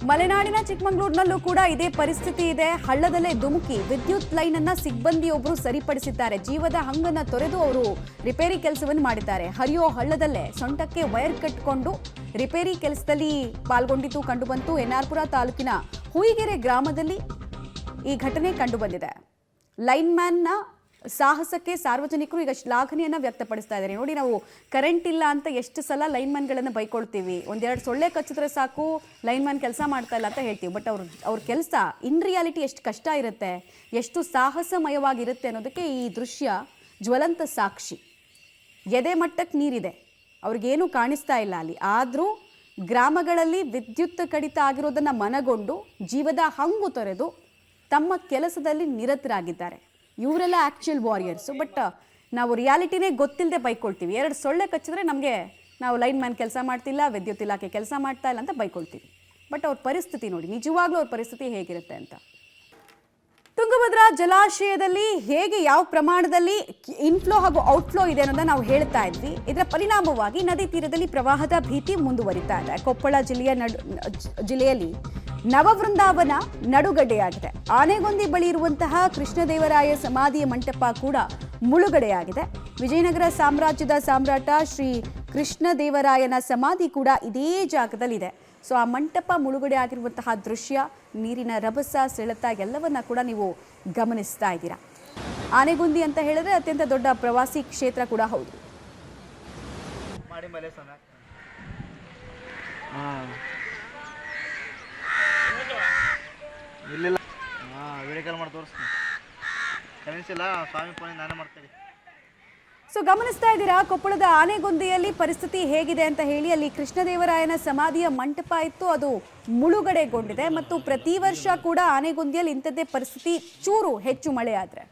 ಮಲೆನಾಡಿನ ಚಿಕ್ಕಮಗಳೂರಿನಲ್ಲೂ ಕೂಡ ಇದೇ ಪರಿಸ್ಥಿತಿ ಇದೆ. ಹಳ್ಳದಲ್ಲೇ ಧುಮುಕಿ ವಿದ್ಯುತ್ ಲೈನ್ ಅನ್ನ ಸಿಬ್ಬಂದಿಯೊಬ್ಬರು ಸರಿಪಡಿಸಿದ್ದಾರೆ. ಜೀವದ ಹಂಗನ್ನ ತೊರೆದು ಅವರು ರಿಪೇರಿ ಕೆಲಸವನ್ನು ಮಾಡಿದ್ದಾರೆ. ಹರಿಯೋ ಹಳ್ಳದಲ್ಲೇ ಸೊಂಟಕ್ಕೆ ವೈರ್ ಕಟ್ಟಿಕೊಂಡು ರಿಪೇರಿ ಕೆಲಸದಲ್ಲಿ ಪಾಲ್ಗೊಂಡಿದ್ದು ಕಂಡುಬಂತು. ಎನ್ಆರ್ಪುರ ತಾಲೂಕಿನ ಹುಯಿಗೆರೆ ಗ್ರಾಮದಲ್ಲಿ ಈ ಘಟನೆ ಕಂಡುಬಂದಿದೆ. ಲೈನ್ಮ್ಯಾನ್ನ ಸಾಹಸಕ್ಕೆ ಸಾರ್ವಜನಿಕರು ಈಗ ಶ್ಲಾಘನೆಯನ್ನ ವ್ಯಕ್ತಪಡಿಸ್ತಾ ಇದ್ದಾರೆ. ನೋಡಿ, ನಾವು ಕರೆಂಟ್ ಇಲ್ಲ ಅಂತ ಎಷ್ಟು ಸಲ ಲೈನ್ಮ್ಯಾನ್ಗಳನ್ನು ಬೈಕೊಳ್ತೀವಿ. ಒಂದೆರಡು ಸೊಳ್ಳೆ ಕಚ್ಚಿದ್ರೆ ಸಾಕು ಲೈನ್ಮ್ಯಾನ್ ಕೆಲಸ ಮಾಡ್ತಾ ಇಲ್ಲ ಅಂತ ಹೇಳ್ತೀವಿ. ಬಟ್ ಅವ್ರ ಕೆಲಸ ಇನ್ ರಿಯಾಲಿಟಿ ಎಷ್ಟು ಕಷ್ಟ ಇರುತ್ತೆ, ಎಷ್ಟು ಸಾಹಸಮಯವಾಗಿರುತ್ತೆ ಅನ್ನೋದಕ್ಕೆ ಈ ದೃಶ್ಯ ಜ್ವಲಂತ ಸಾಕ್ಷಿ. ಎದೆ ಮಟ್ಟಕ್ಕೆ ನೀರಿದೆ, ಅವ್ರಿಗೇನು ಕಾಣಿಸ್ತಾ ಇಲ್ಲ ಅಲ್ಲಿ. ಆದರೂ ಗ್ರಾಮಗಳಲ್ಲಿ ವಿದ್ಯುತ್ ಕಡಿತ ಆಗಿರೋದನ್ನು ಮನಗೊಂಡು ಜೀವದ ಹಂಗು ತೊರೆದು ತಮ್ಮ ಕೆಲಸದಲ್ಲಿ ನಿರತರಾಗಿದ್ದಾರೆ. ಇವರೆಲ್ಲ ಆ್ಯಕ್ಚುಯಲ್ ವಾರಿಯರ್ಸು. ಬಟ್ ನಾವು ರಿಯಾಲಿಟಿನೇ ಗೊತ್ತಿಲ್ಲದೆ ಬೈಕೊಳ್ತೀವಿ. ಎರಡು ಸೊಳ್ಳೆ ಕಚ್ಚಿದ್ರೆ ನಾವು ಲೈನ್ಮ್ಯಾನ್ ಕೆಲಸ ಮಾಡ್ತಿಲ್ಲ, ವಿದ್ಯುತ್ ಇಲಾಖೆ ಕೆಲಸ ಮಾಡ್ತಾ ಇಲ್ಲ ಅಂತ ಬೈಕೊಳ್ತೀವಿ. ಬಟ್ ಅವ್ರ ಪರಿಸ್ಥಿತಿ ನೋಡಿ, ನಿಜವಾಗ್ಲೂ ಅವ್ರ ಪರಿಸ್ಥಿತಿ ಹೇಗಿರುತ್ತೆ ಅಂತ. ತುಂಗಭದ್ರಾ ಜಲಾಶಯದಲ್ಲಿ ಹೇಗೆ ಯಾವ ಪ್ರಮಾಣದಲ್ಲಿ ಇನ್ಫ್ಲೋ ಹಾಗೂ ಔಟ್ಫ್ಲೋ ಇದೆ ಅನ್ನೋದನ್ನ ನಾವು ಹೇಳ್ತಾ ಇದ್ವಿ. ಇದರ ಪರಿಣಾಮವಾಗಿ ನದಿ ತೀರದಲ್ಲಿ ಪ್ರವಾಹದ ಭೀತಿ ಮುಂದುವರಿತಾ ಇದೆ. ಕೊಪ್ಪಳ ಜಿಲ್ಲೆಯಲ್ಲಿ ನವವೃಂದಾವನ ನಡುಗಡ್ಡೆಯಾಗಿದೆ. ಆನೆಗೊಂದಿ ಬಳಿ ಇರುವಂತಹ ಕೃಷ್ಣದೇವರಾಯ ಸಮಾಧಿಯ ಮಂಟಪ ಕೂಡ ಮುಳುಗಡೆಯಾಗಿದೆ. ವಿಜಯನಗರ ಸಾಮ್ರಾಜ್ಯದ ಸಾಮ್ರಾಟ ಶ್ರೀ ಕೃಷ್ಣದೇವರಾಯನ ಸಮಾಧಿ ಕೂಡ ಇದೇ ಜಾಗದಲ್ಲಿದೆ. ಸೊ ಆ ಮಂಟಪ ಮುಳುಗಡೆ ಆಗಿರುವಂತಹ ದೃಶ್ಯ, ನೀರಿನ ರಭಸ, ಸೆಳೆತ ಎಲ್ಲವನ್ನ ಕೂಡ ನೀವು ಗಮನಿಸ್ತಾ ಇದ್ದೀರಾ. ಆನೆಗೊಂದಿ ಅಂತ ಹೇಳಿದ್ರೆ ಅತ್ಯಂತ ದೊಡ್ಡ ಪ್ರವಾಸಿ ಕ್ಷೇತ್ರ ಕೂಡ ಹೌದು. ಸೊ ಗಮನಿಸ್ತಾ ಇದ್ದೀರಾ ಕೊಪ್ಪಳದ ಆನೆಗೊಂದಿಯಲ್ಲಿ ಪರಿಸ್ಥಿತಿ ಹೇಗಿದೆ ಅಂತ ಹೇಳಿ. ಅಲ್ಲಿ ಕೃಷ್ಣದೇವರಾಯನ ಸಮಾಧಿಯ ಮಂಟಪ ಇತ್ತು, ಅದು ಮುಳುಗಡೆಗೊಂಡಿದೆ. ಮತ್ತು ಪ್ರತಿ ವರ್ಷ ಕೂಡ ಆನೆಗೊಂದಿಯಲ್ಲಿ ಇಂಥದ್ದೇ ಪರಿಸ್ಥಿತಿ, ಚೂರು ಹೆಚ್ಚು ಮಳೆ ಆದರೆ